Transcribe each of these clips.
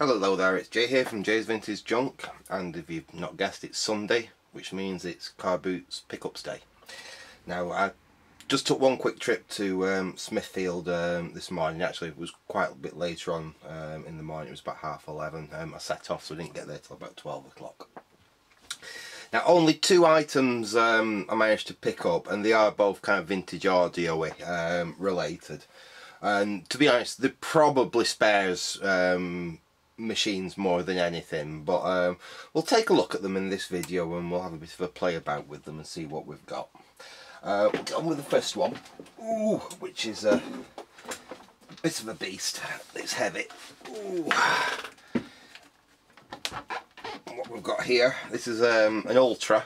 Hello there, it's Jay here from Jay's Vintage Junk, and if you've not guessed, it's Sunday, which means it's Car Boots Pickups Day. Now, I just took one quick trip to Smithfield this morning. Actually, it was quite a bit later on in the morning. It was about 11:30. I set off, so I didn't get there till about 12 o'clock. Now, only two items I managed to pick up, and they are both kind of vintage audio related. And to be honest, they're probably spares machines more than anything, but we'll take a look at them in this video and we'll have a bit of a play about with them and see what we've got. We'll get on with the first one, which is a bit of a beast. It's heavy. What we've got here, this is an Ultra,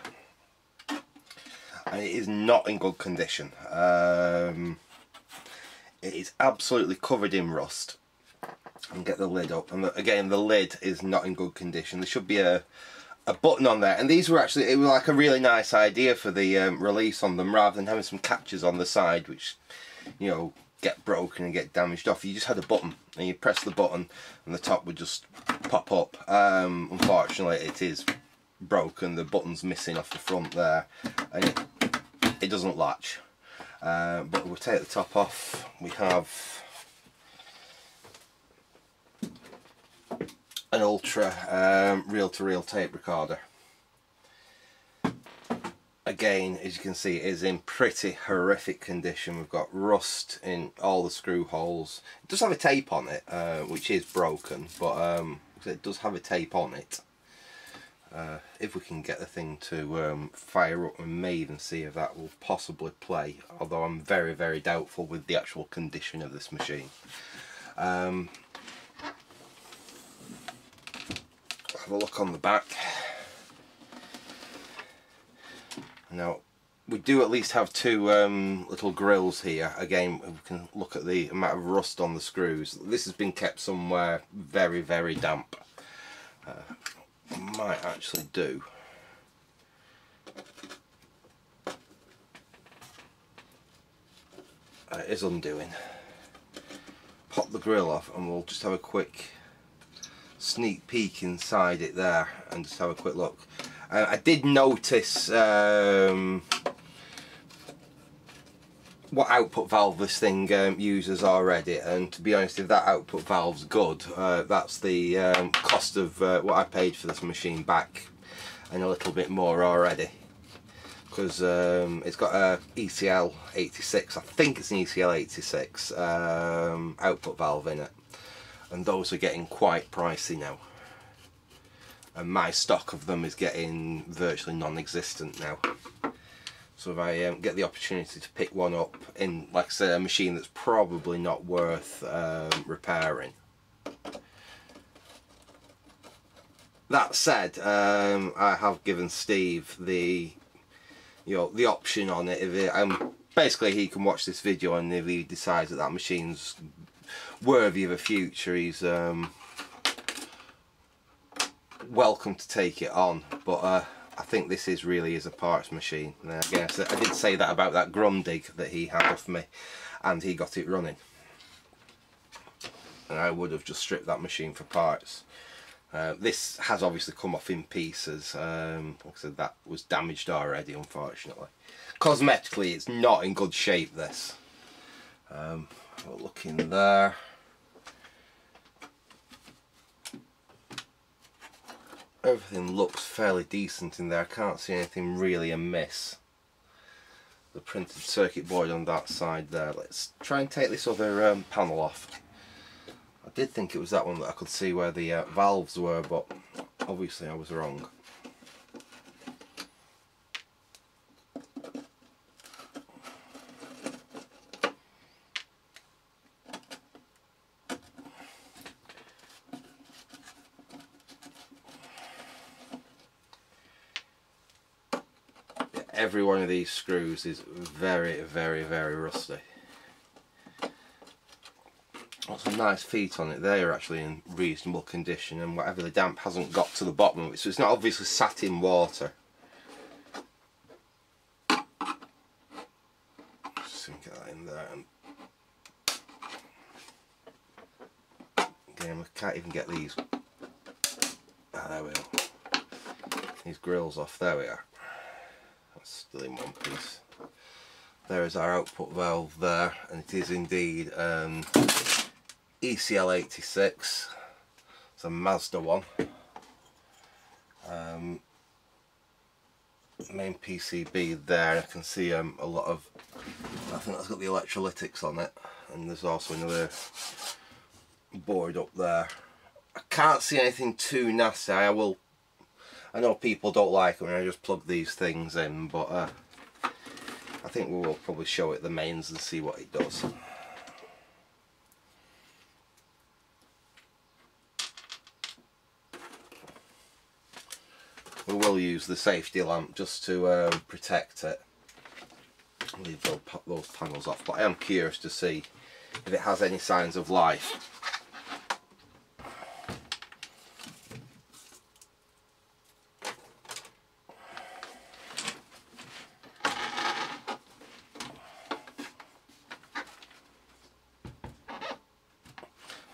and it is not in good condition. It is absolutely covered in rust. And get the lid up, and again the lid is not in good condition. There should be a button on there, and these were actually, it was like a really nice idea for the release on them, rather than having some catches on the side which, you know, get broken and get damaged off. You just had a button and you press the button and the top would just pop up. Unfortunately it is broken, the button's missing off the front there, and it doesn't latch. But we'll take the top off. We have an Ultra reel-to-reel tape recorder. Again, as you can see, it is in pretty horrific condition. We've got rust in all the screw holes. It does have a tape on it, which is broken, but it does have a tape on it. If we can get the thing to fire up, we may even see if that will possibly play, although I'm very, very doubtful with the actual condition of this machine. Have a look on the back. Now, we do at least have two little grills here. Again, we can look at the amount of rust on the screws. This has been kept somewhere very, very damp. Might actually do. It is undoing. Pop the grill off and we'll just have a quick sneak peek inside it there and just have a quick look. I did notice what output valve this thing uses already, and to be honest, if that output valve's good, that's the cost of what I paid for this machine back and a little bit more already, because it's got a ECL 86, I think it's an ECL 86 output valve in it, and those are getting quite pricey now, and my stock of them is getting virtually non-existent now. So if I get the opportunity to pick one up in, like I say, a machine that's probably not worth repairing. That said, I have given Steve the option on it. Basically, he can watch this video, and if he decides that that machine's worthy of a future, he's welcome to take it on. But I think this really is a parts machine. Now, again, I did say that about that Grundig that he had off me, and he got it running. And I would have just stripped that machine for parts. This has obviously come off in pieces. Like I said, that was damaged already, unfortunately. Cosmetically, it's not in good shape, this. We'll look in there. Everything looks fairly decent in there. I can't see anything really amiss. The printed circuit board on that side there. Let's try and take this other panel off. I did think it was that one that I could see where the valves were, but obviously I was wrong. Every one of these screws is very, very, very rusty. Got some nice feet on it. They are actually in reasonable condition, and whatever the damp hasn't got to the bottom of it, so it's not obviously sat in water. Just get that in there, and again, we can't even get these there we go. These grills off, there we are. That's still in one piece. There is our output valve there, and it is indeed ECL86. It's a Mazda one. Main PCB there. I can see a lot of, I think that's got the electrolytics on it, and there's also another board up there. I can't see anything too nasty. I know people don't like it when I just plug these things in, but I think we will probably show it the mains and see what it does. We will use the safety lamp just to protect it. Leave those panels off, but I am curious to see if it has any signs of life.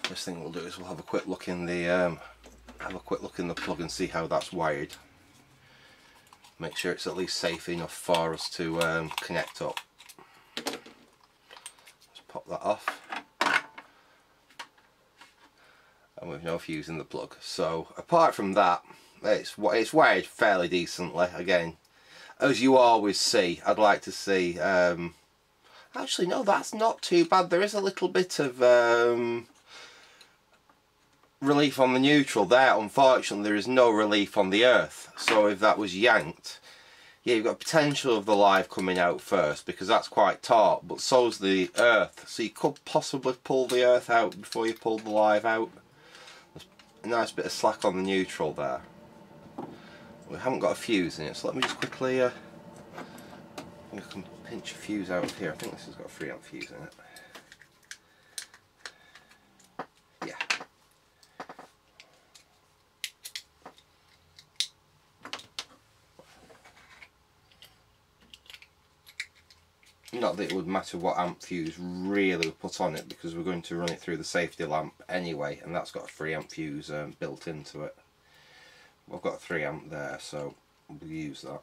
First thing we'll do is we'll have a quick look in the plug and see how that's wired. Make sure it's at least safe enough for us to connect up. Let's pop that off. And we've no fuse in the plug. So apart from that, it's wired fairly decently. Again, as you always see, I'd like to see. Actually, no, that's not too bad. There is a little bit of relief on the neutral there. Unfortunately, there is no relief on the earth. So if that was yanked, yeah, you've got potential of the live coming out first, because that's quite taut, but so's the earth. So you could possibly pull the earth out before you pull the live out. There's a nice bit of slack on the neutral there. We haven't got a fuse in it, so let me just quickly I think I can pinch a fuse out of here. I think this has got a 3-amp fuse in it. Yeah. Not that it would matter what amp fuse really we put on it, because we're going to run it through the safety lamp anyway, and that's got a 3-amp fuse built into it. I've got a 3-amp there, so we'll use that.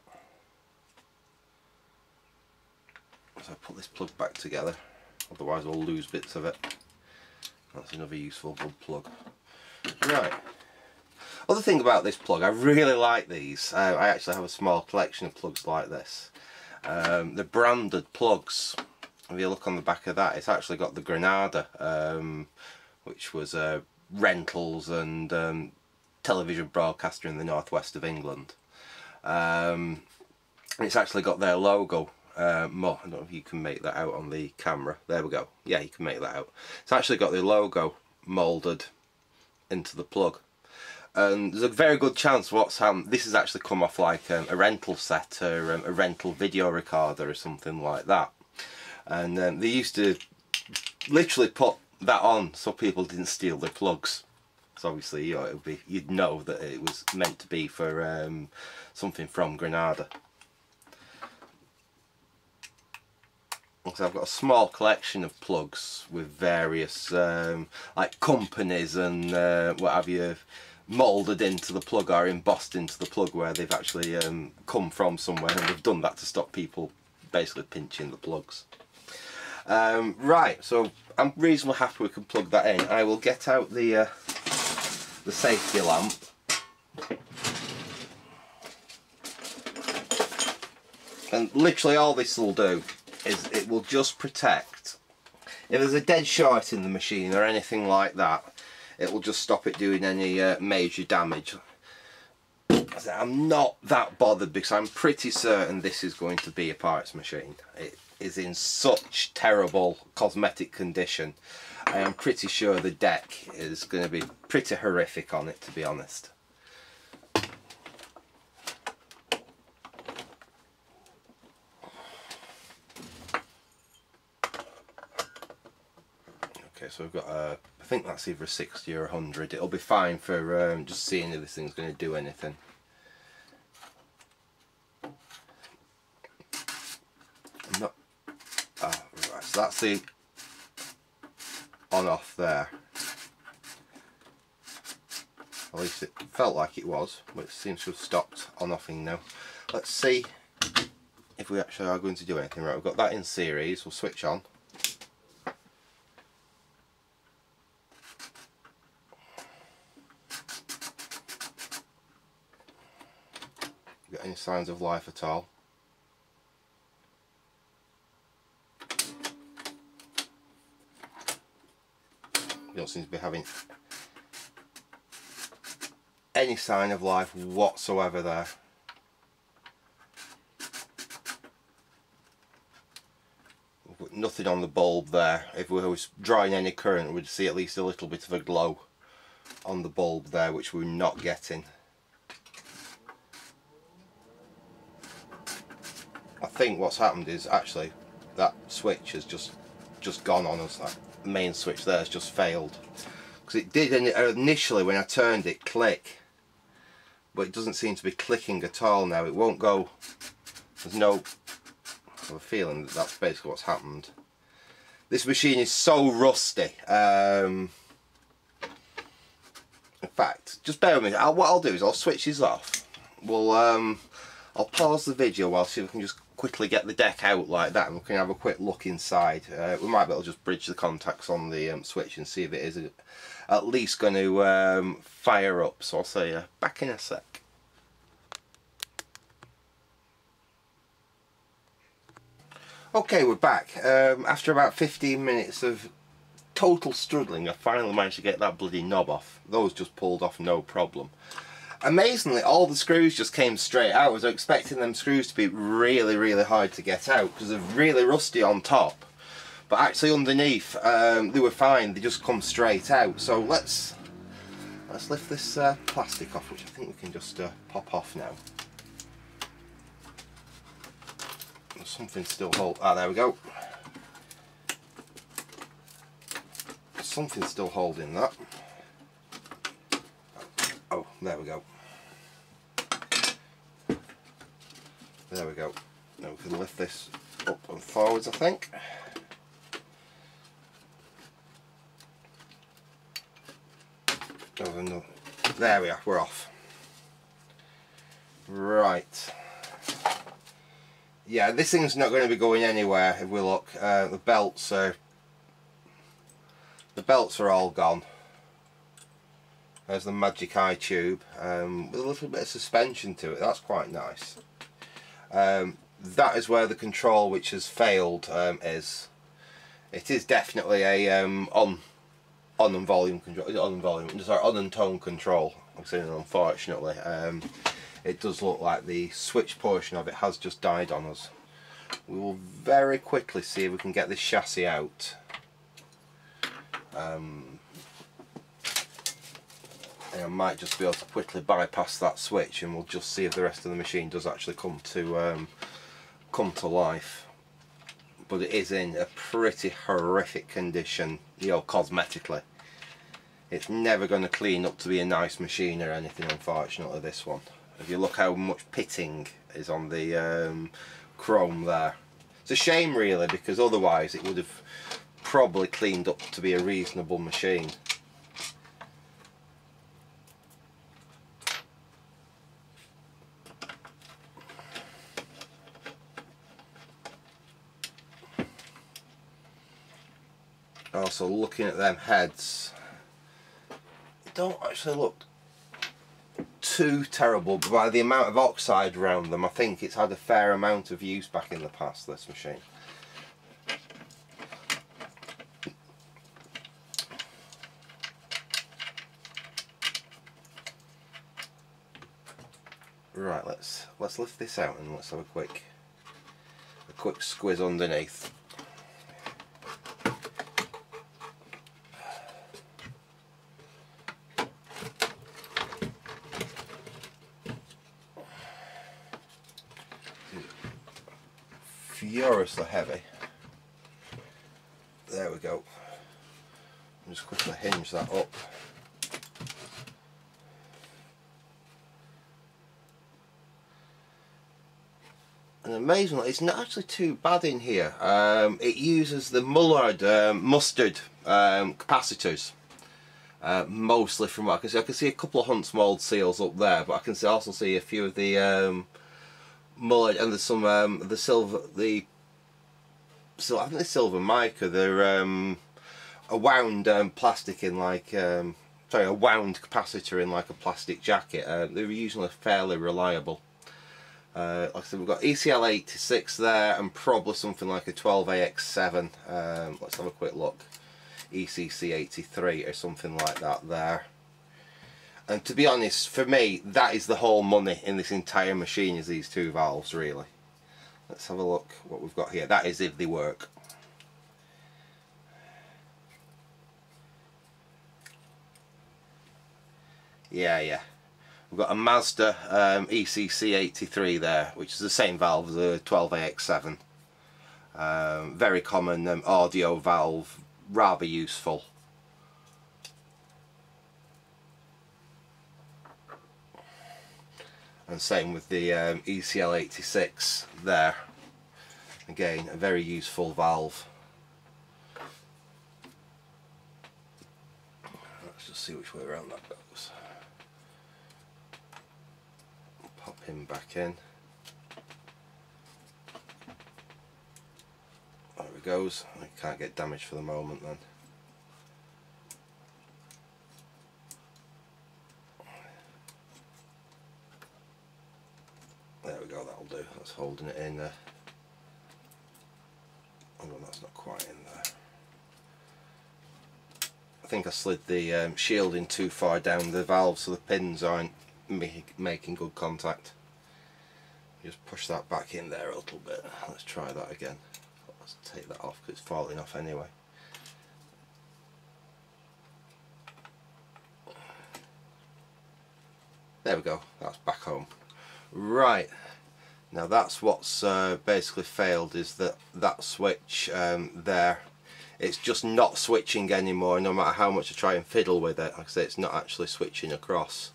So I put this plug back together, otherwise we'll lose bits of it. That's another useful good plug. Right. Other thing about this plug, I really like these. I actually have a small collection of plugs like this. The branded plugs, if you look on the back of that, it's actually got the Granada, which was rentals and television broadcaster in the northwest of England. It's actually got their logo. I don't know if you can make that out on the camera. There we go. Yeah, you can make that out. It's actually got the logo moulded into the plug. And there's a very good chance what's happened, this has actually come off like a rental set or a rental video recorder or something like that. And they used to literally put that on so people didn't steal their plugs. So obviously, you know, you'd know that it was meant to be for something from Granada. So I've got a small collection of plugs with various like companies and what have you, moulded into the plug or embossed into the plug, where they've actually come from somewhere, and they've done that to stop people basically pinching the plugs. Right, so I'm reasonably happy we can plug that in. I will get out the safety lamp. And literally all this will do is it will just protect. If there's a dead short in the machine or anything like that, it will just stop it doing any major damage. I'm not that bothered, because I'm pretty certain this is going to be a parts machine. It is in such terrible cosmetic condition. I am pretty sure the deck is going to be pretty horrific on it, to be honest. Okay, so we've got a, I think that's either a 60 or 100. It'll be fine for just seeing if this thing's going to do anything. Not, right, so that's the on off there. At least it felt like it was, but it seems to have stopped on-offing now. Let's see if we actually are going to do anything. Right, we've got that in series. We'll switch on. Got any signs of life at all? You don't seem to be having any sign of life whatsoever there. Nothing on the bulb there. If we was drawing any current, we'd see at least a little bit of a glow on the bulb there, which we're not getting. I think what's happened is actually that switch has just gone on us. That main switch there has just failed, because it did initially when I turned it click, but it doesn't seem to be clicking at all now. It won't go. There's no. I have a feeling that that's basically what's happened. This machine is so rusty. In fact, just bear with me. What I'll do is I'll switch these off. We'll I'll pause the video while see if we can just quickly get the deck out like that, and we can have a quick look inside. We might be able to just bridge the contacts on the switch and see if it is at least going to fire up. So I'll say back in a sec. Okay, we're back. After about 15 minutes of total struggling, I finally managed to get that bloody knob off. Those just pulled off no problem. Amazingly, all the screws just came straight out. I was expecting them screws to be really, really hard to get out because they're really rusty on top. But actually underneath, they were fine. They just come straight out. So let's lift this plastic off, which I think we can just pop off now. Something still hold. Ah, there we go. Something's still holding that. Oh, there we go. There we go. Now we can lift this up and forwards, I think. Oh, no. There we are. We're off. Right. Yeah, this thing's not going to be going anywhere if we look. The belts are all gone. There's the Magic Eye tube with a little bit of suspension to it. That's quite nice. That is where the control, which has failed, is. It is definitely a on and volume control. Is it on and volume? Sorry, on and tone control. I'm saying unfortunately. It does look like the switch portion of it has just died on us. We will very quickly see if we can get this chassis out. And I might just be able to quickly bypass that switch, and we'll just see if the rest of the machine does actually come to life. But it is in a pretty horrific condition, you know, cosmetically. It's never going to clean up to be a nice machine or anything, unfortunately, this one. If you look how much pitting is on the chrome there. It's a shame really, because otherwise it would have probably cleaned up to be a reasonable machine. Also looking at them heads, they don't actually look too terrible, but by the amount of oxide around them, I think it's had a fair amount of use back in the past, this machine. Right, let's lift this out and let's have a quick squiz underneath. Furiously heavy. There we go. Just quickly hinge that up. And amazingly, it's not actually too bad in here. It uses the Mullard mustard capacitors. mostly from what I can see a couple of Hunt's mould seals up there, but I can also see a few of the mullet, and there's some the silver, I think the silver mica. They're a wound plastic in like sorry, a wound capacitor in like a plastic jacket. They're usually fairly reliable. Like I said, we've got ECL 86 there, and probably something like a 12AX7. Let's have a quick look. ECC 83 or something like that there. And to be honest, for me, that is the whole money in this entire machine, is these two valves, really. Let's have a look what we've got here. That is if they work. Yeah. We've got a Mazda ECC 83 there, which is the same valve as a 12AX7. Very common audio valve, rather useful. And same with the ECL 86 there. Again, a very useful valve. Let's just see which way around that goes. Pop him back in. There it goes. I can't get damaged for the moment then. There we go, that'll do. That's holding it in there. Oh no, that's not quite in there. I think I slid the shielding too far down the valve so the pins aren't making good contact. Just push that back in there a little bit. Let's try that again. Let's take that off because it's falling off anyway. There we go, that's back home. Right, now that's what's basically failed, is that switch there. It's just not switching anymore, no matter how much I try and fiddle with it. Like I say, it's not actually switching across.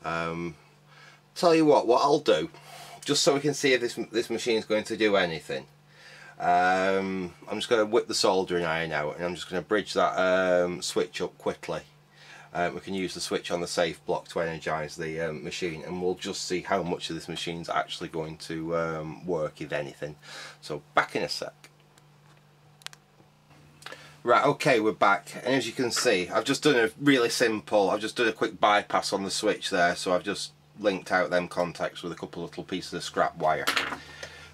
Tell you what I'll do, just so we can see if this machine is going to do anything. I'm just going to whip the soldering iron out, and I'm just going to bridge that switch up quickly. We can use the switch on the safe block to energise the machine, and we'll just see how much of this machine's actually going to work, if anything. So back in a sec. Right, okay, we're back, and as you can see, I've just done a really simple, I've just done a quick bypass on the switch there, so I've just linked out them contacts with a couple of little pieces of scrap wire.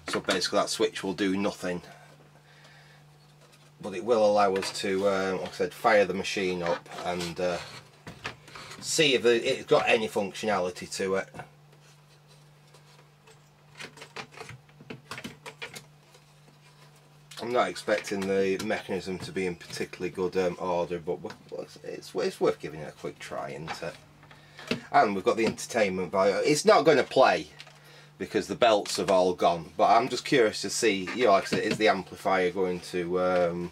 So basically that switch will do nothing, but it will allow us to, like I said, fire the machine up and see if it's got any functionality to it. I'm not expecting the mechanism to be in particularly good order, but it's worth giving it a quick try, isn't it? And we've got the entertainment value. It's not going to play because the belts have all gone, but I'm just curious to see, you know, like I said, is the amplifier going to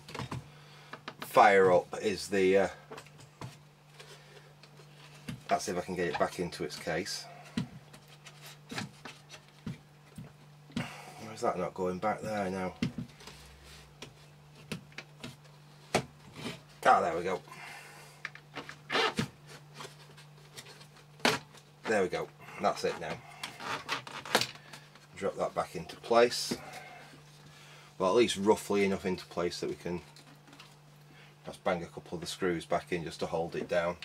fire up? Is the let's see if I can get it back into its case. Why is that not going back there now? Ah, there we go. There we go. That's it now. Drop that back into place. Well, at least roughly enough into place that we can just bang a couple of the screws back in just to hold it down.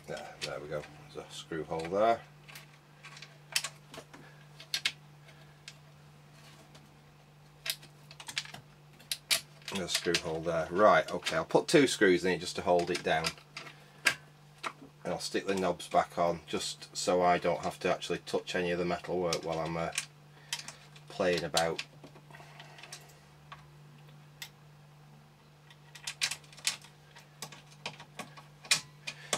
There we go. There's a screw hole there. There's a screw hole there. Right, okay, I'll put 2 screws in it just to hold it down. And I'll stick the knobs back on just so I don't have to actually touch any of the metal work while I'm playing about.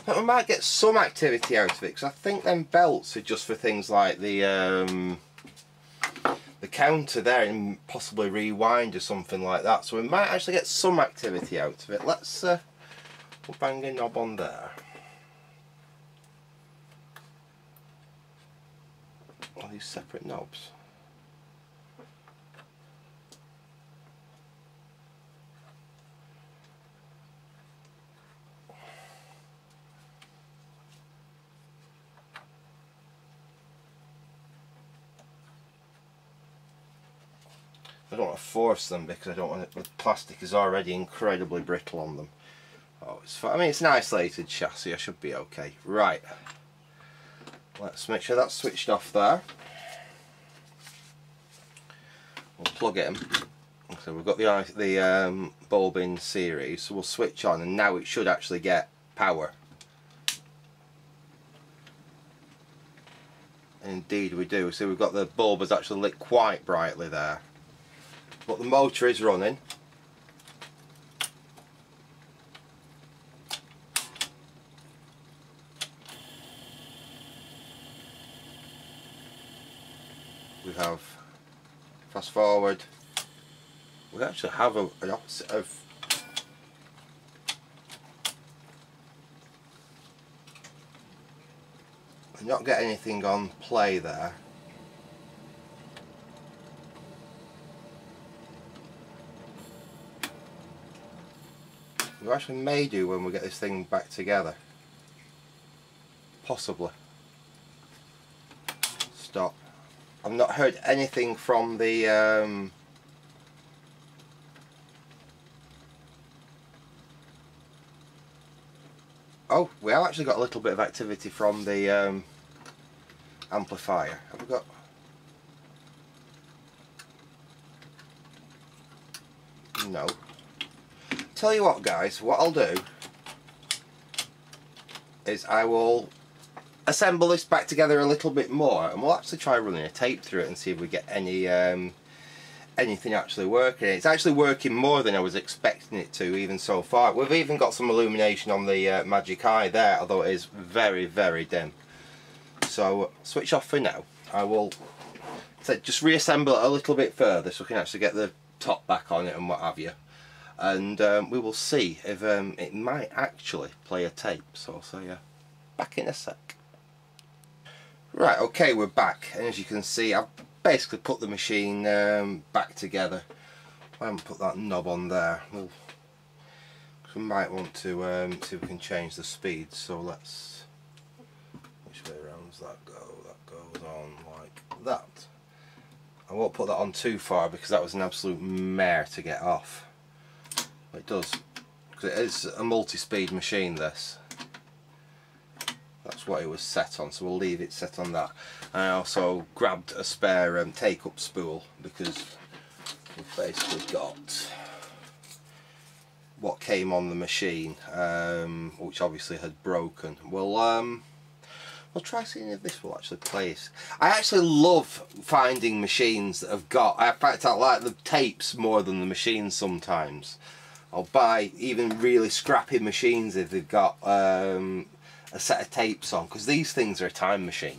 Now, we might get some activity out of it, because I think them belts are just for things like the counter there and possibly rewind or something like that, so we might actually get some activity out of it. Let's we'll bang a knob on there. Are these separate knobs? I don't want to force them because I don't want it, the plastic is already incredibly brittle on them. Oh, it's fine. I mean, it's an isolated chassis, I should be okay. Right, let's make sure that's switched off there. We'll plug it in. So we've got the bulb in series, so we'll switch on, and now it should actually get power. Indeed we do. So we've got the bulb has actually lit quite brightly there. But the motor is running. We have fast forward. We actually have an opposite of not get anything on play there. We actually may do when we get this thing back together. Possibly. Stop. I've not heard anything from the oh, we have actually got a little bit of activity from the amplifier. Have we got? No. Tell you what, guys, what I'll do is I will assemble this back together a little bit more, and we'll actually try running a tape through it and see if we get any anything actually working. It's actually working more than I was expecting it to, even so far. We've even got some illumination on the Magic Eye there, although it is very, very dim. So switch off for now. I will just reassemble it a little bit further so we can actually get the top back on it and what have you, and we will see if it might actually play a tape. So I'll see you back in a sec. Right, okay, we're back, and as you can see I've basically put the machine back together. I haven't put that knob on there. We might want to see if we can change the speed, so let's, which way around does that go? That goes on like that. I won't put that on too far because that was an absolute mare to get off. It does, because it is a multi-speed machine, this. That's what it was set on, so we'll leave it set on that. And I also grabbed a spare take-up spool because we've basically got what came on the machine, which obviously had broken. We'll try seeing if this will actually play it. I actually love finding machines that have got, in fact I like the tapes more than the machines sometimes. I'll buy even really scrappy machines if they've got a set of tapes on, because these things are a time machine.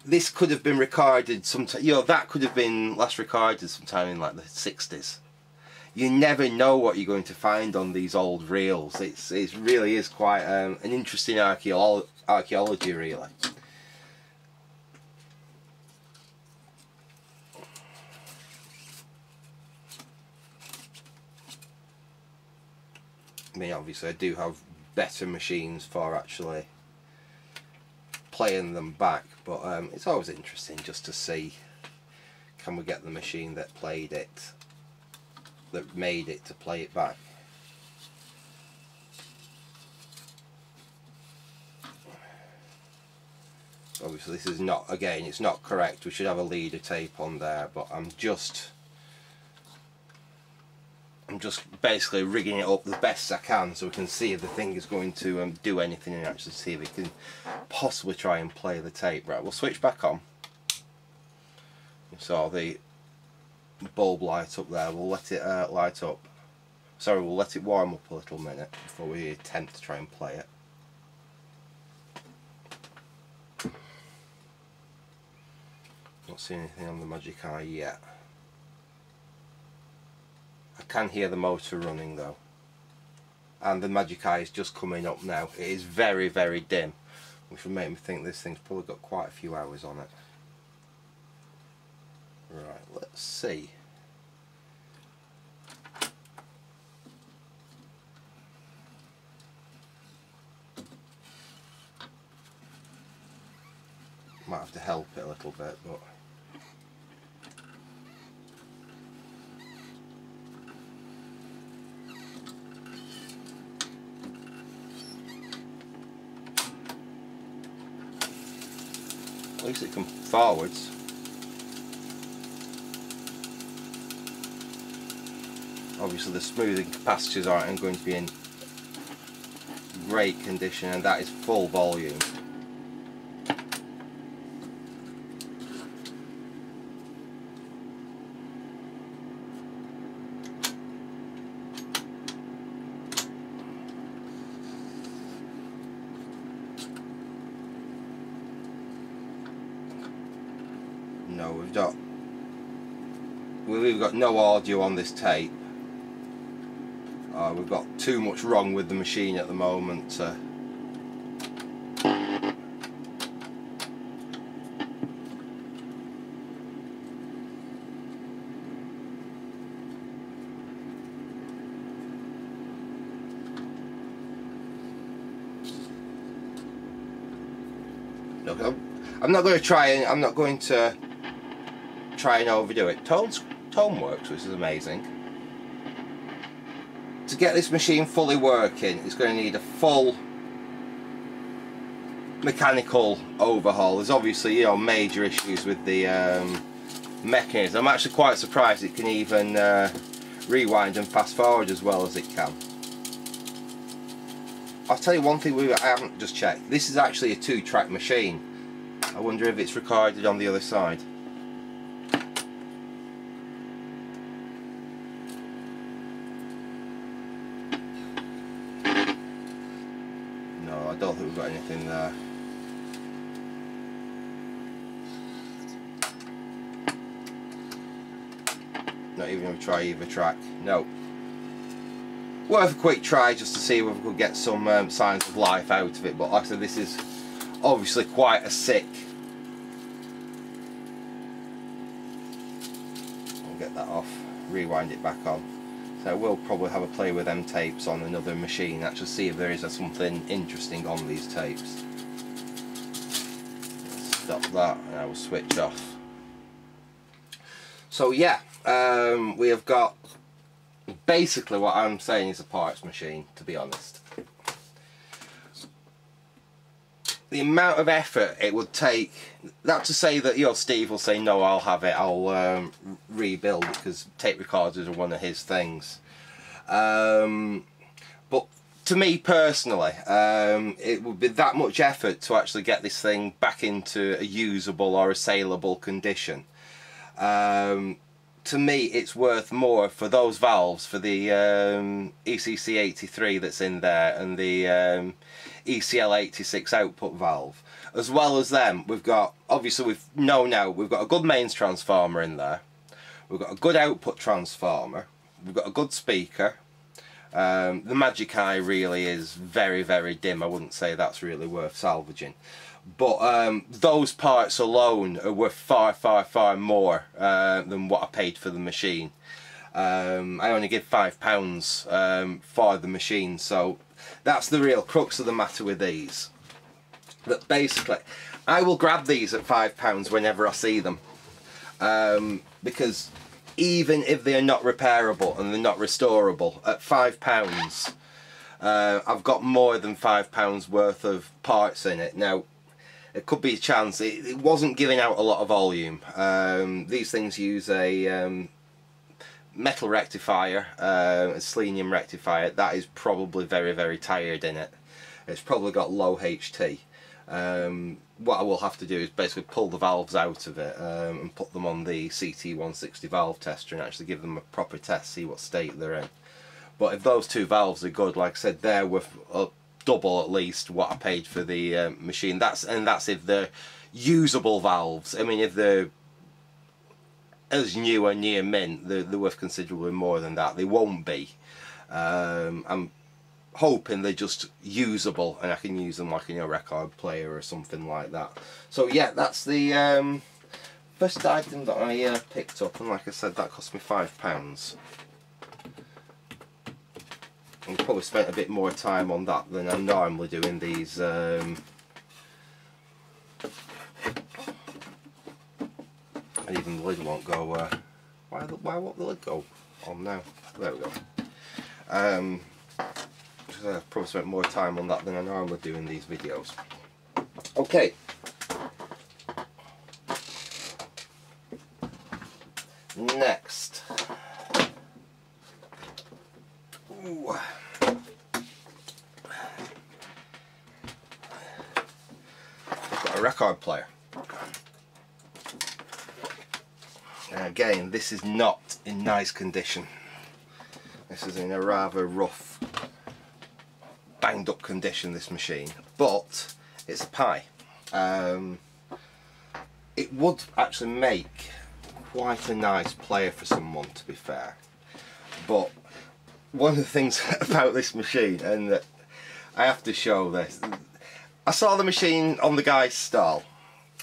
This could have been recorded sometime, you know, that could have been last recorded sometime in like the 60s. You never know what you're going to find on these old reels. It really is quite an interesting archaeology, really. I mean, obviously I do have better machines for actually playing them back, but it's always interesting just to see, can we get the machine that played it, that made it, to play it back. Obviously this is not, again, it's not correct. We should have a leader tape on there, but I'm just basically rigging it up the best I can so we can see if the thing is going to do anything, and actually see if we can possibly try and play the tape. Right, we'll switch back on. You saw the bulb light up there. We'll let it light up. Sorry, we'll let it warm up a little minute before we attempt to try and play it. Not seeing anything on the Magic Eye yet. I can hear the motor running though, and the Magic Eye is just coming up now. It is very, very dim, which would make me think this thing's probably got quite a few hours on it. Right, let's see. Might have to help it a little bit, but least it can forwards. Obviously the smoothing capacitors aren't going to be in great condition, and that is full volume. No, we've either got no audio on this tape, we've got too much wrong with the machine at the moment. Look, I'm not going to try and overdo it. Tone works, which is amazing. To get this machine fully working, it's going to need a full mechanical overhaul. There's obviously, you know, major issues with the mechanism. I'm actually quite surprised it can even rewind and fast forward as well as it can. I'll tell you one thing I haven't just checked. This is actually a 2-track machine. I wonder if it's recorded on the other side. No, I don't think we've got anything there. Not even going to try either track. No. Worth a quick try just to see if we could get some signs of life out of it, but like I said, this is obviously quite a sick. I'll get that off, rewind it back on. So we'll probably have a play with them tapes on another machine, actually see if there is something interesting on these tapes. Stop that and I will switch off. So yeah, we have got basically what I'm saying is a parts machine, to be honest. The amount of effort it would take, not to say that, you know, Steve will say no, I'll have it, I'll rebuild it, because tape recorders are one of his things. But to me personally, it would be that much effort to actually get this thing back into a usable or a saleable condition. To me, it's worth more for those valves, for the ECC 83 that's in there and the ECL 86 output valve. As well as them, we've got, obviously we've got a good mains transformer in there, we've got a good output transformer, we've got a good speaker. The Magic Eye really is very, very dim. I wouldn't say that's really worth salvaging. But those parts alone are worth far, far, far more than what I paid for the machine. I only give £5 for the machine, so that's the real crux of the matter with these. That basically, I will grab these at £5 whenever I see them, because even if they are not repairable and they're not restorable, at £5 I've got more than £5 worth of parts in it. Now, it could be a chance it wasn't giving out a lot of volume. These things use a metal rectifier, a selenium rectifier, that is probably very, very tired in it. It's probably got low HT. What I will have to do is basically pull the valves out of it and put them on the CT160 valve tester and actually give them a proper test, see what state they're in. But if those two valves are good, like I said, they're worth double at least what I paid for the machine. That's if they're usable valves. I mean, if they're as new or near mint, they're worth considerably more than that. They won't be. I'm hoping they're just usable and I can use them like in a record player or something like that. So yeah, that's the first item that I picked up, and like I said, that cost me £5. I probably spent a bit more time on that than I normally do in these and even the lid won't go why won't the lid go on now? There we go. I've probably spent more time on that than I normally do in these videos. Okay, next? Ooh. Got a record player. And again, this is not in nice condition. This is in a rather rough, banged up condition, this machine, but it's a Pi. It would actually make quite a nice player for someone, to be fair, but one of the things about this machine, and I have to show this, I saw the machine on the guy's stall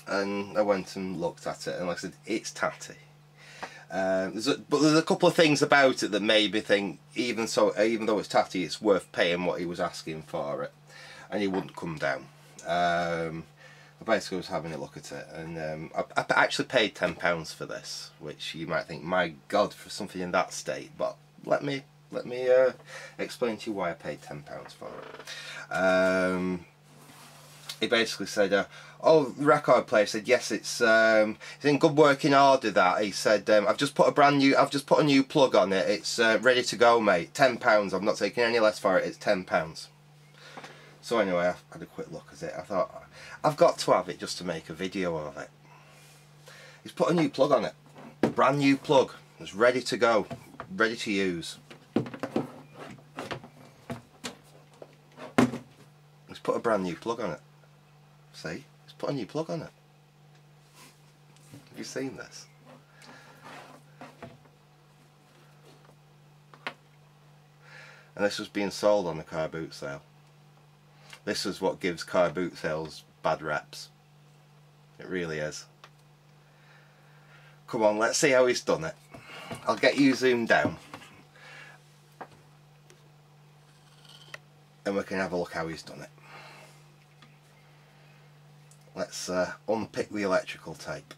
and I went and looked at it, and like I said, it's tatty. But there's a couple of things about it that made me think, even though it's tatty, it's worth paying what he was asking for it, and he wouldn't come down. I basically was having a look at it, and I actually paid £10 for this, which you might think, my God, for something in that state. But let me explain to you why I paid £10 for it. He basically said, oh, the record player said, yes, it's in good working order. That he said, I've just put a new plug on it. It's ready to go, mate. £10. I'm not taking any less for it. It's £10. So anyway, I had a quick look at it. I thought, I've got to have it just to make a video of it. He's put a new plug on it, brand new plug. It's ready to go, ready to use. He's put a brand new plug on it. See, he's put a new plug on it. Have you seen this? And this was being sold on the car boot sale. This is what gives car boot sales bad reps. It really is. Come on, let's see how he's done it. I'll get you zoomed down and we can have a look how he's done it. Let's unpick the electrical tape.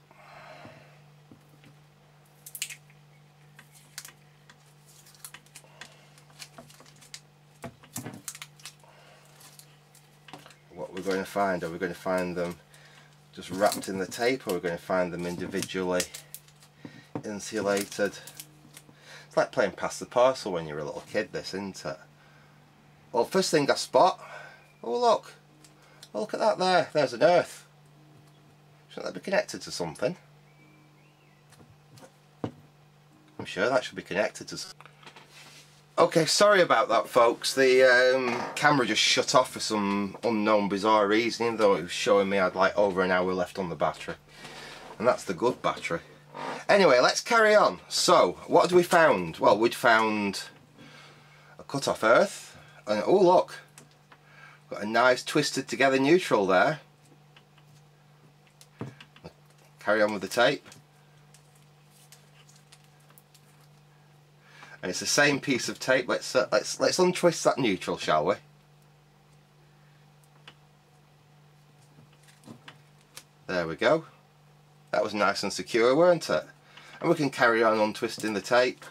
What we're going to find, are we going to find them just wrapped in the tape, or are we going to find them individually insulated? It's like playing pass the parcel when you're a little kid, this, isn't it? Well, first thing I spot, oh look, at that there, there's an earth. Shouldn't that be connected to something? I'm sure that should be connected to something. Okay, sorry about that, folks. The camera just shut off for some unknown bizarre reason, even though it was showing me I had like over an hour left on the battery. And that's the good battery. Anyway, let's carry on. So, what had we found? Well, we'd found a cut off earth, and oh look, got a nice twisted together neutral there. Carry on with the tape. And it's the same piece of tape. Let's untwist that neutral, shall we? There we go. That was nice and secure, weren't it? And we can carry on untwisting the tape.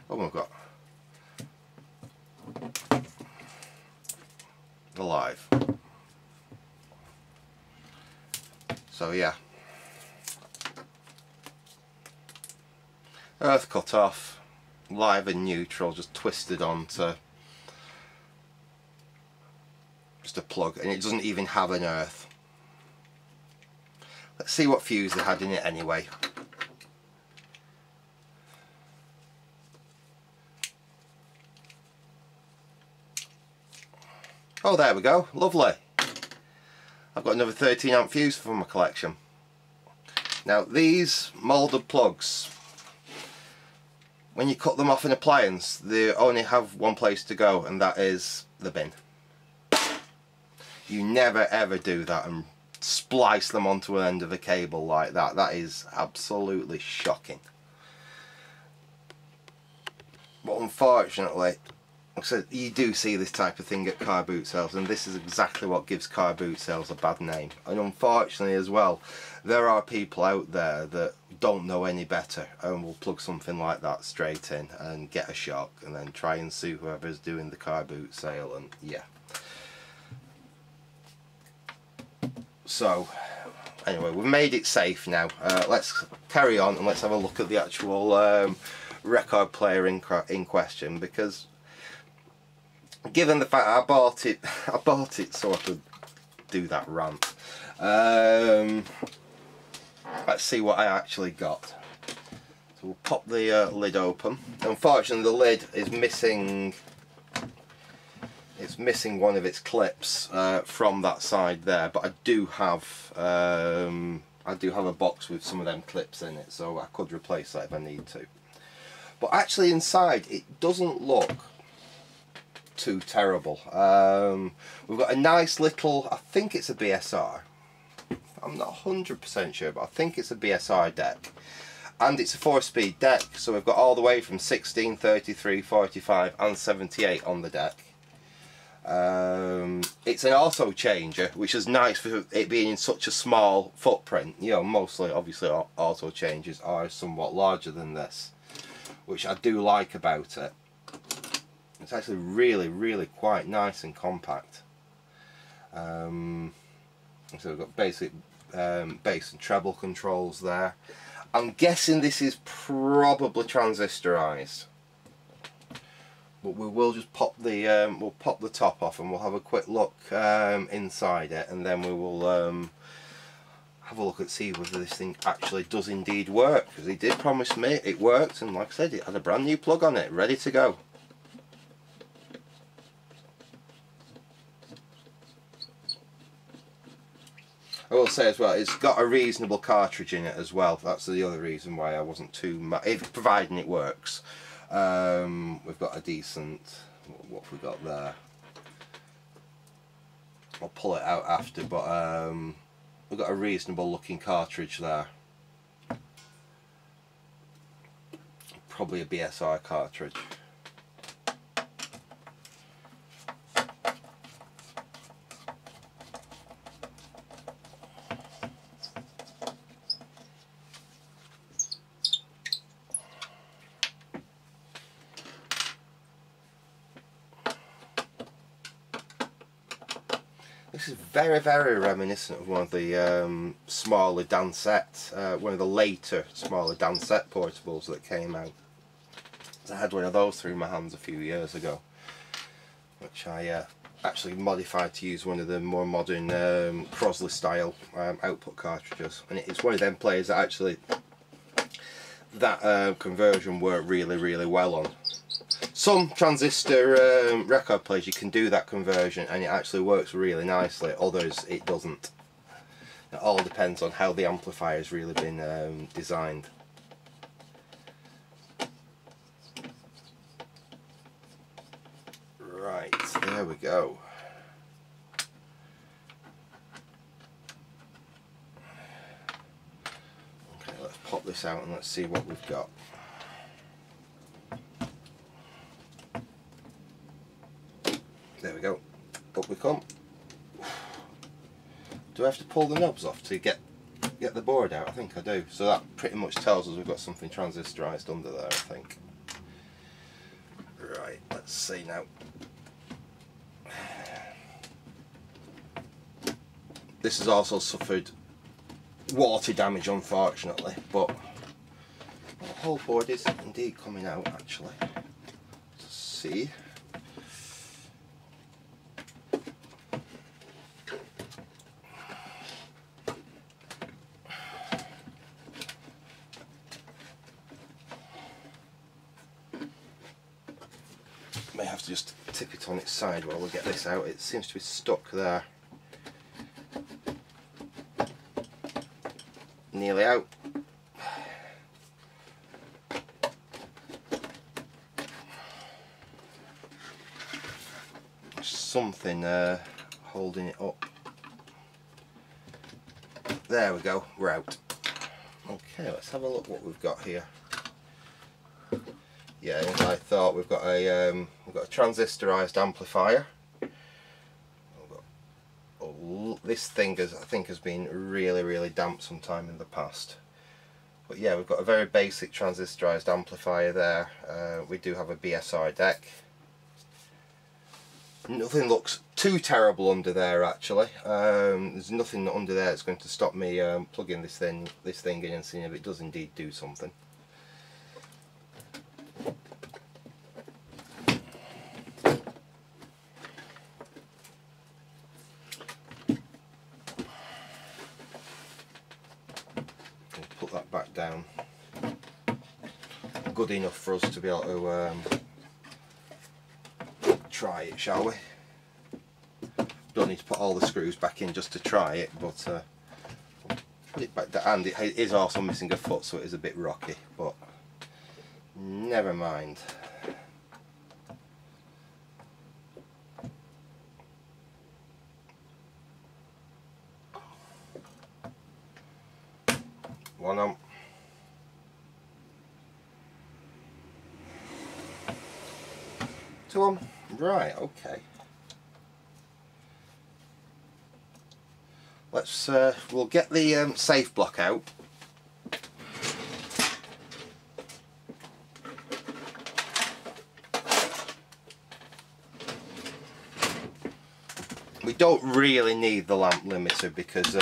Oh, we've got the live. So yeah, earth cut off, live and neutral just twisted onto just a plug, and it doesn't even have an earth. Let's see what fuse they had in it anyway. Oh, there we go, lovely. I've got another 13 amp fuse for my collection. Now these moulded plugs, when you cut them off in appliance, they only have one place to go, and that is the bin. You never ever do that and splice them onto an end of a cable like that. That is absolutely shocking. But unfortunately, So you do see this type of thing at car boot sales, and this is exactly what gives car boot sales a bad name. And unfortunately as well, there are people out there that don't know any better and will plug something like that straight in and get a shock and then try and sue whoever's doing the car boot sale, and yeah. So anyway, we've made it safe now. Let's carry on and let's have a look at the actual record player in question, because given the fact I bought it so I could do that rant. Let's see what I actually got. So we'll pop the lid open. Unfortunately, the lid is missing. It's missing one of its clips from that side there, but I do have a box with some of them clips in it, so I could replace that if I need to. But actually, inside it doesn't look too terrible. We've got a nice little, I think it's a BSR, I'm not 100% sure, but I think it's a BSR deck, and it's a 4-speed deck, so we've got all the way from 16, 33, 45 and 78 on the deck. It's an auto changer, which is nice for it being in such a small footprint. You know, mostly obviously auto changes are somewhat larger than this, which I do like about it. It's actually really quite nice and compact. So we've got basic bass and treble controls there. I'm guessing this is probably transistorized, but we will just pop the we'll pop the top off and we'll have a quick look inside it, and then we will have a look and see whether this thing actually does indeed work, because he did promise me it worked, and like I said, it had a brand new plug on it ready to go. I will say as well, it's got a reasonable cartridge in it as well. That's the other reason why I wasn't too mad, if providing it works. We've got a decent, what have we got there? I'll pull it out after, but we've got a reasonable looking cartridge there. Probably a BSR cartridge. This is very reminiscent of one of the smaller Dansette, one of the later smaller Dansette portables that came out. I had one of those through my hands a few years ago, which I actually modified to use one of the more modern Crosley style output cartridges, and it's one of them players that actually that conversion worked really well on. Some transistor record players you can do that conversion and it actually works really nicely, others it doesn't. It all depends on how the amplifier has really been designed. Right, there we go. Okay, let's pop this out and let's see what we've got. There we go, up we come. Do I have to pull the knobs off to get the board out? I think I do. So that pretty much tells us we've got something transistorized under there, I think. Right, let's see now. This has also suffered water damage, unfortunately, but the whole board is indeed coming out actually. Let's see. May have to just tip it on its side while we get this out. It seems to be stuck there. Nearly out. There's something holding it up. There we go, we're out. Okay, let's have a look what we've got here. Yeah, as I thought, we've got got a transistorized amplifier. This thing I think has been really damp sometime in the past. But yeah, we've got a very basic transistorized amplifier there. We do have a BSR deck. Nothing looks too terrible under there actually. There's nothing under there that's going to stop me plugging this thing in and seeing if it does indeed do something. Put that back down. Good enough for us to be able to try it, shall we? Don't need to put all the screws back in just to try it, but put it back down. And it is also missing a foot, so it is a bit rocky, but never mind. One on. Two on. Right, okay. Let's we'll get the safe block out. We don't really need the lamp limiter because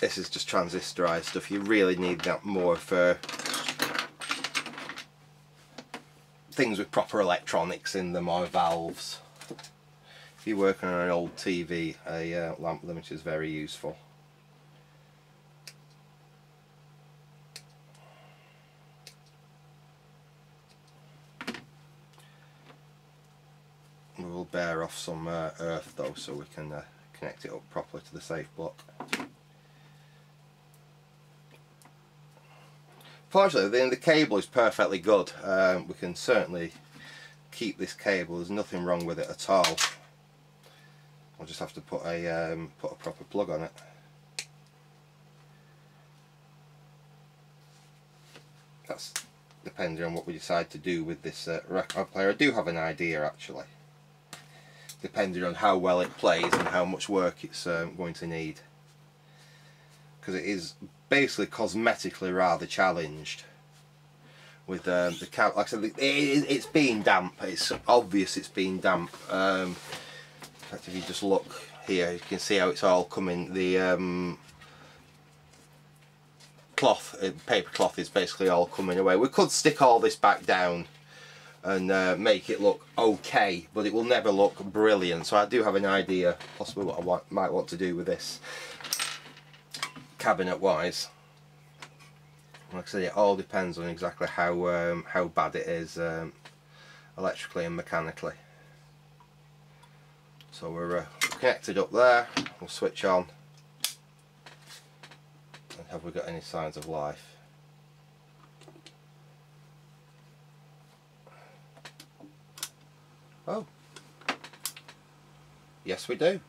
this is just transistorized stuff. You really need that more for things with proper electronics in them or valves. If you're working on an old TV, a lamp limiter is very useful. We will bear off some earth though, so we can connect it up properly to the safe block. Fortunately, the cable is perfectly good. We can certainly keep this cable. There's nothing wrong with it at all. I'll just have to put a proper plug on it. That's depending on what we decide to do with this record player. I do have an idea actually, depending on how well it plays and how much work it's going to need, because it is basically cosmetically rather challenged with the cap. Like I said, it's been damp. It's obvious it's been damp. In fact, if you just look here, you can see how it's all coming. The cloth, paper cloth, is basically all coming away. We could stick all this back down and make it look okay, but it will never look brilliant. So I do have an idea, possibly what I might want to do with this cabinet wise. Like I said, it all depends on exactly how bad it is electrically and mechanically. So we're connected up there. We'll switch on. And have we got any signs of life? Oh, yes we do.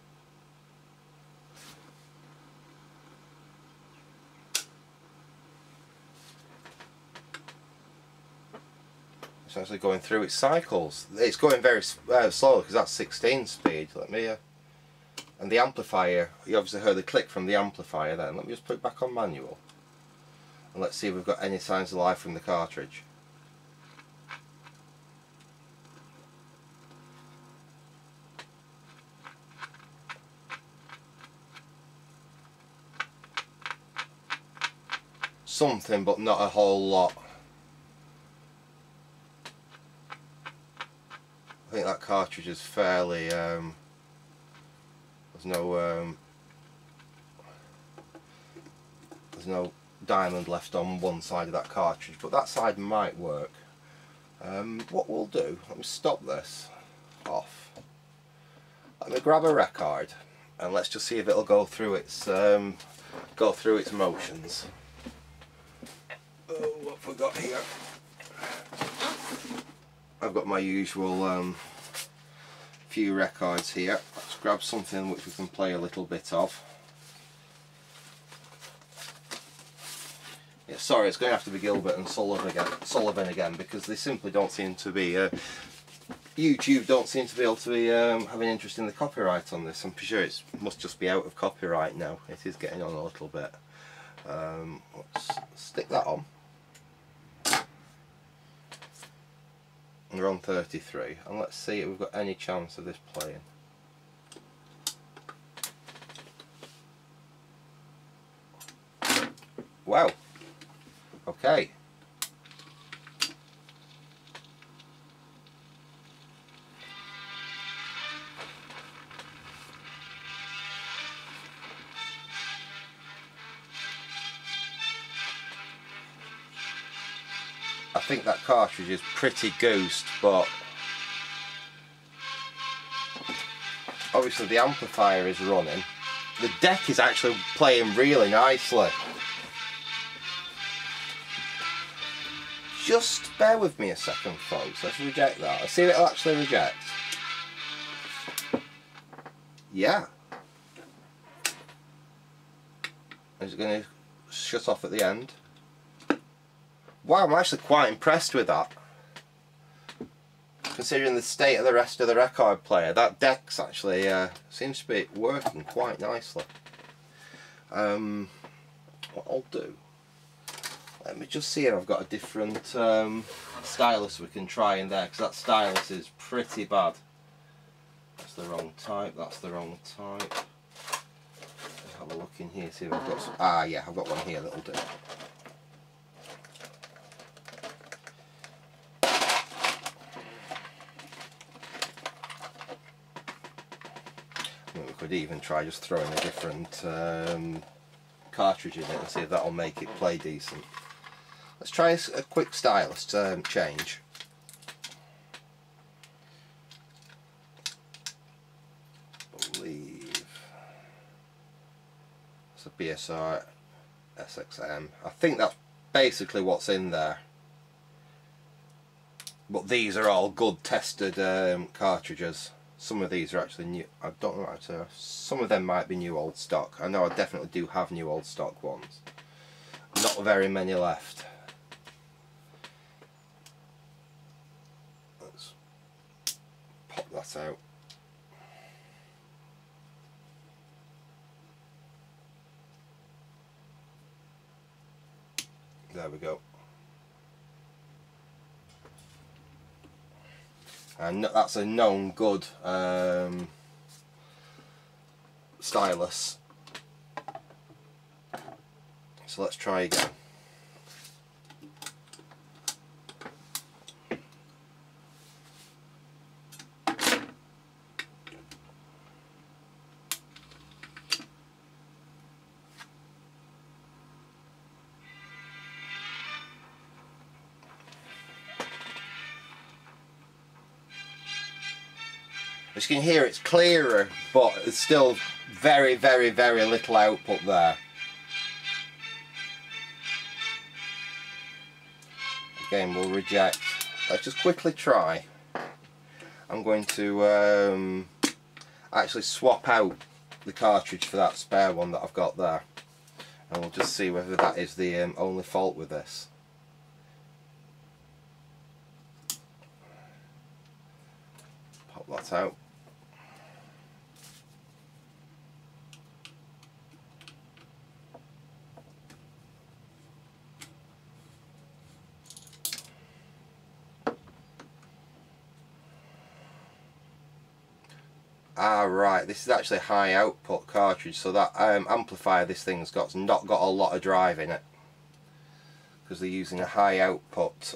It's actually going through its cycles. It's going very slowly because that's 16 speed. Let me, and the amplifier, you obviously heard the click from the amplifier then. Let me just put it back on manual. And let's see if we've got any signs of life from the cartridge. Something, but not a whole lot. I think that cartridge is fairly, there's no diamond left on one side of that cartridge, but that side might work. What we'll do, let me stop this off. Let me grab a record and let's just see if it'll go through its motions. Oh, what have we got here? I've got my usual few records here. Let's grab something which we can play a little bit of. Yeah, sorry, it's going to have to be Gilbert and Sullivan again, because they simply don't seem to be, YouTube don't seem to be able to be having interest in the copyright on this. I'm sure it must just be out of copyright now. It is getting on a little bit. Let's stick that on. We're on 33, and let's see if we've got any chance of this playing. Wow. Okay. I think that cartridge is pretty goosed, but obviously the amplifier is running. The deck is actually playing really nicely. Just bear with me a second, folks. Let's reject that. Let's see if it'll actually reject. Yeah. Is it going to shut off at the end? Wow, I'm actually quite impressed with that. Considering the state of the rest of the record player, that deck's actually seems to be working quite nicely. What I'll do, let me just see if I've got a different stylus we can try in there, because that stylus is pretty bad. That's the wrong type, that's the wrong type. Let's have a look in here, see if I've got some. Ah, yeah, I've got one here that'll do. We could even try just throwing a different cartridge in it and see if that'll make it play decent. Let's try a quick stylus change. I believe it's a BSR SXM. I think that's basically what's in there. But these are all good tested cartridges. Some of these are actually new. I don't know actually. Some of them might be new old stock. I know I definitely do have new old stock ones. Not very many left. Let's pop that out. There we go. And that's a known good stylus. So let's try again. As you can hear, it's clearer, but it's still very, very, very little output there. Again, we'll reject. Let's just quickly try. I'm going to actually swap out the cartridge for that spare one that I've got there, and we'll just see whether that is the only fault with this. Pop that out. Ah, right, this is actually a high output cartridge, so that amplifier this thing's got not got a lot of drive in it, because they're using a high output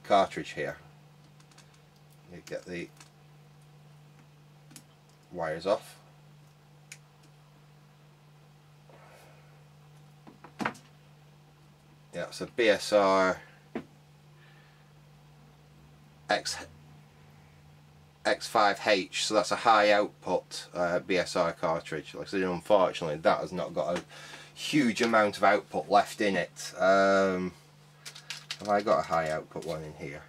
cartridge here. You get the wires off. Yeah, it's a BSR X5H, so that's a high output BSR cartridge. Like I said, unfortunately that has not got a huge amount of output left in it. Have I got a high output one in here?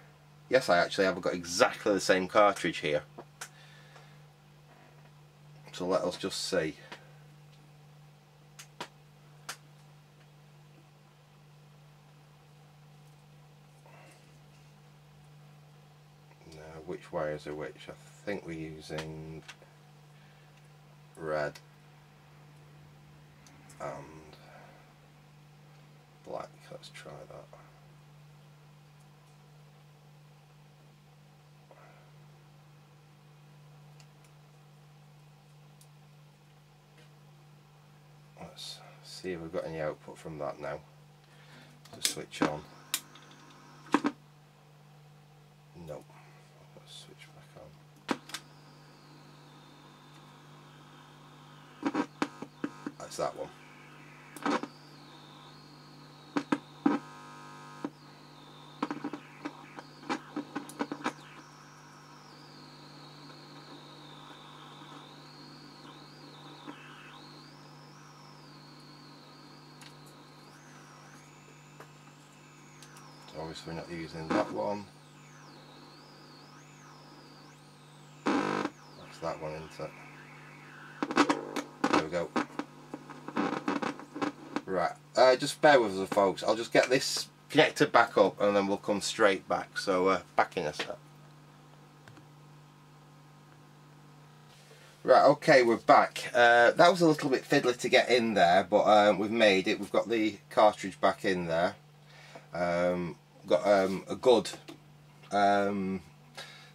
Yes, I actually have. I've got exactly the same cartridge here. So let us just see. wires are which. I think we're using red and black. Let's try that. Let's see if we've got any output from that now. To switch on. Nope. Let's switch back on. That's that one. Obviously we're not using that one. That's that one, isn't it? There we go. Right, just bear with us folks, I'll just get this connected back up and then we'll come straight back, so back in a sec. Right, okay, we're back. That was a little bit fiddly to get in there, but we've made it. We've got the cartridge back in there. Got a good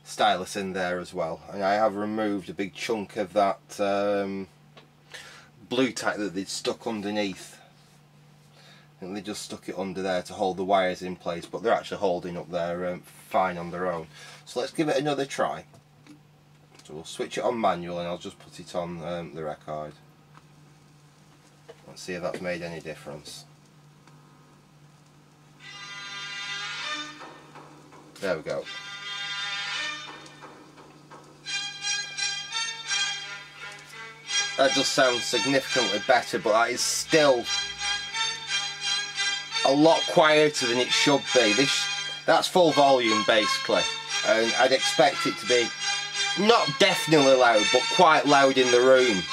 stylus in there as well, and I have removed a big chunk of that blue tack that they'd stuck underneath. I think they just stuck it under there to hold the wires in place, but they're actually holding up there fine on their own. So let's give it another try. So we'll switch it on manual and I'll just put it on the record. Let's see if that's made any difference. There we go. That does sound significantly better, but that is still a lot quieter than it should be. That's full volume basically, and I'd expect it to be not definitely loud, but quite loud in the room.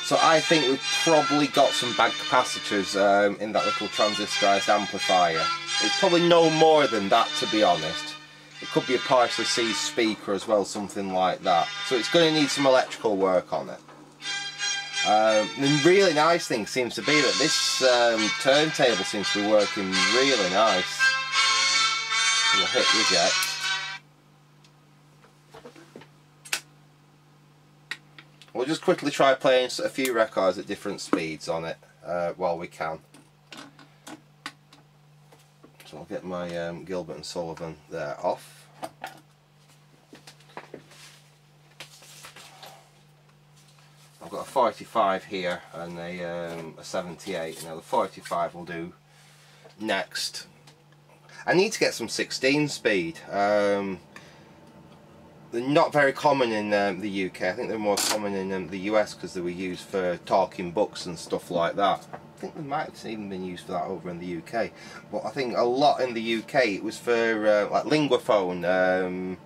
So I think we've probably got some bad capacitors in that little transistorized amplifier. It's probably no more than that, to be honest. It could be a partially seized speaker as well, something like that. So it's going to need some electrical work on it. The really nice thing seems to be that this turntable seems to be working really nice. We'll hit reject. We'll just quickly try playing a few records at different speeds on it while we can. So I'll get my Gilbert and Sullivan there off. I've got a 45 here and a 78. Now the 45 will do next. I need to get some 16 speed. They're not very common in the UK. I think they're more common in the US because they were used for talking books and stuff like that. I think they might have even been used for that over in the UK. But I think a lot in the UK it was for like linguaphone,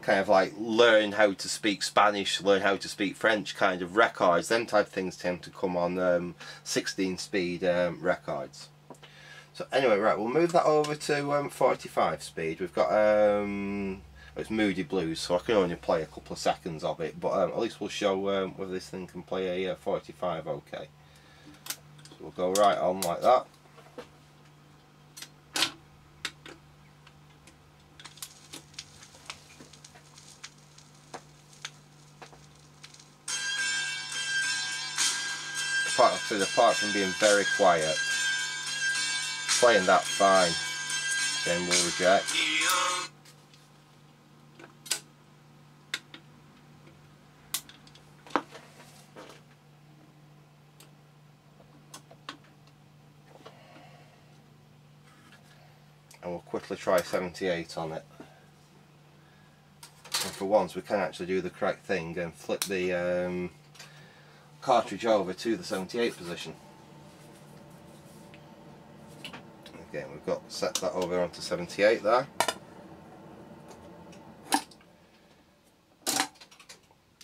kind of like learn how to speak Spanish, learn how to speak French kind of records. Them type of things tend to come on 16 speed records. So anyway, right, we'll move that over to 45 speed. We've got it's Moody Blues, so I can only play a couple of seconds of it, but at least we'll show whether this thing can play a 45 okay. So we'll go right on like that. Apart from being very quiet, playing that fine, then we'll reject. And we'll quickly try 78 on it. And for once we can actually do the correct thing and flip the cartridge over to the 78 position. Again, we've got set that over onto 78 there.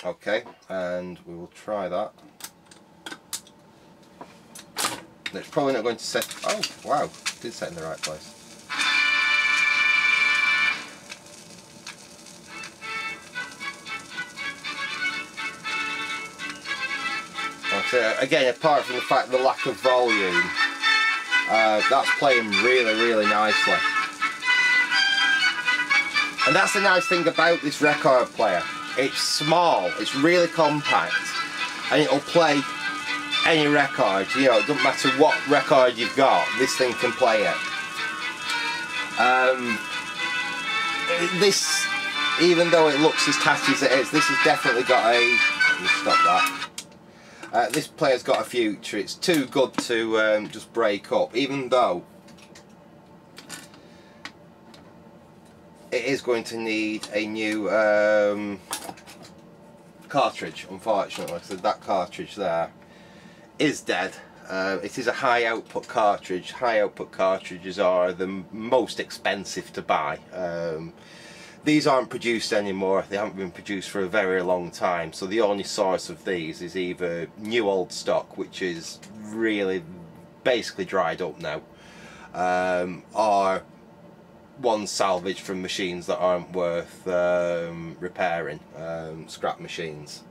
Okay, and we will try that. It's probably not going to set. Oh wow, it did set in the right place. So again, apart from the fact the lack of volume, that's playing really nicely. And that's the nice thing about this record player. It's small, it's really compact, and it'll play any record. You know, it doesn't matter what record you've got, this thing can play it. This, even though it looks as tatty as it is, this has definitely got a... Let me stop that. This player's got a future. It's too good to just break up, even though it is going to need a new cartridge, unfortunately. So that cartridge there is dead. It is a high output cartridge. High output cartridges are the most expensive to buy. These aren't produced anymore. They haven't been produced for a very long time, so the only source of these is either new old stock, which is really basically dried up now, or ones salvaged from machines that aren't worth repairing, scrap machines.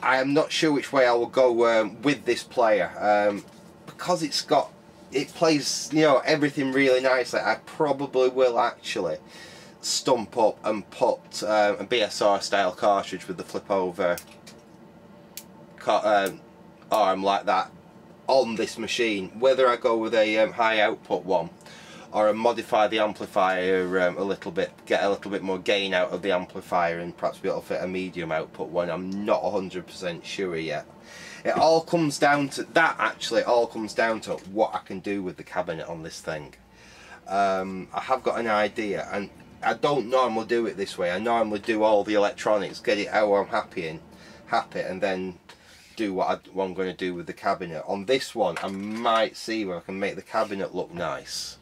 I am not sure which way I will go with this player, because it plays, you know, everything really nicely. I probably will actually stump up and put a BSR style cartridge with the flip over arm like that on this machine. Whether I go with a high output one or modify the amplifier a little bit, get a little bit more gain out of the amplifier and perhaps be able to fit a medium output one, I'm not 100% sure yet. It all comes down to that. Actually, it all comes down to what I can do with the cabinet on this thing. I have got an idea, and I don't normally do it this way. I normally do all the electronics, get it how I'm happy, and then do what I'm going to do with the cabinet. On this one, I might see where I can make the cabinet look nice.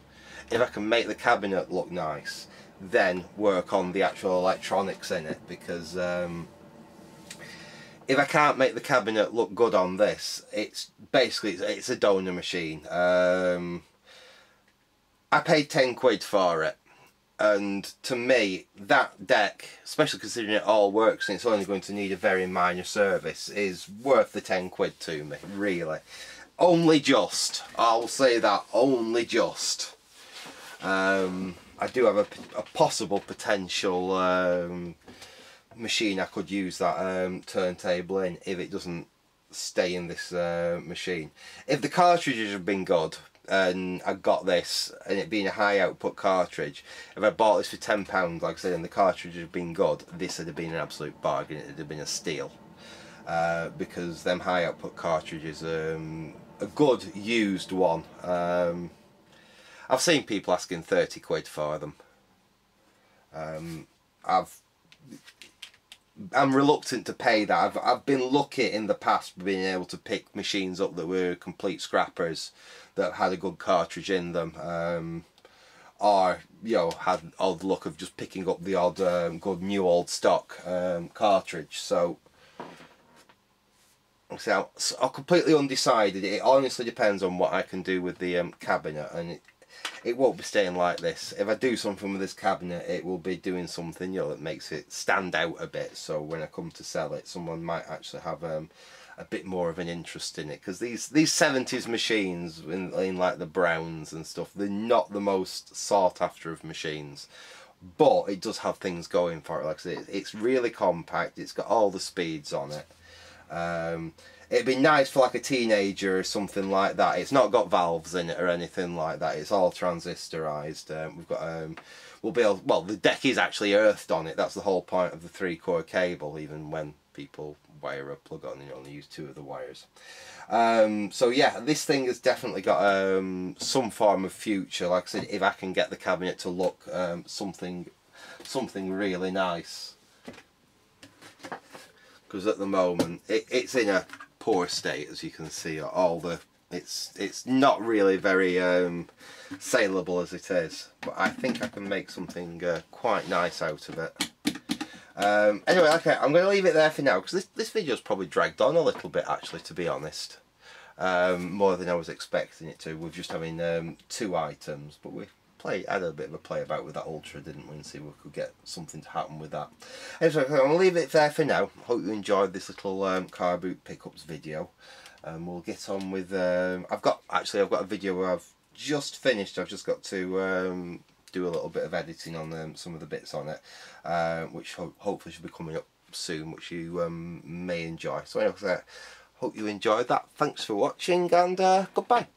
If I can make the cabinet look nice, then work on the actual electronics in it, because if I can't make the cabinet look good on this, it's basically it's a donor machine. I paid 10 quid for it, and to me that deck, especially considering it all works and it's only going to need a very minor service, is worth the 10 quid to me, really. Only just, I'll say that, only just. I do have a possible potential machine I could use that turntable in if it doesn't stay in this machine. If the cartridges have been good and I got this, and it being a high output cartridge, if I bought this for £10, like I said, and the cartridges have been good, this would have been an absolute bargain. It would have been a steal, because them high output cartridges, a good used one, I've seen people asking 30 quid for them. I'm reluctant to pay that. I've been lucky in the past being able to pick machines up that were complete scrappers, that had a good cartridge in them, or, you know, had odd luck of just picking up the odd good new old stock cartridge. So I'm completely undecided. It honestly depends on what I can do with the cabinet, and it won't be staying like this. If I do something with this cabinet, it will be doing something, you know, that makes it stand out a bit, so when I come to sell it, someone might actually have a bit more of an interest in it. Because these 70s machines in like the browns and stuff, they're not the most sought after of machines, but it does have things going for it. Like I say, it's really compact, it's got all the speeds on it. It'd be nice for like a teenager or something like that. It's not got valves in it or anything like that. It's all transistorized. We've got we'll be able, well, the deck is actually earthed on it. That's the whole point of the 3-core cable. Even when people wire a plug on, you only use 2 of the wires. So yeah, this thing has definitely got some form of future. Like I said, if I can get the cabinet to look something really nice. Because at the moment it's in a poor state, as you can see. It's not really very saleable as it is, but I think I can make something quite nice out of it. Anyway, okay, I'm going to leave it there for now, because this video's probably dragged on a little bit, actually, to be honest. More than I was expecting it to, with just having 2 items, but had a bit of a play about with that Ultra, didn't we, and see if we could get something to happen with that. Anyway, I'm going to leave it there for now. Hope you enjoyed this little car boot pickups video. We'll get on with. I've got a video where I've just finished. I've just got to do a little bit of editing on some of the bits on it, which hopefully should be coming up soon, which you may enjoy. So anyway, hope you enjoyed that. Thanks for watching, and goodbye.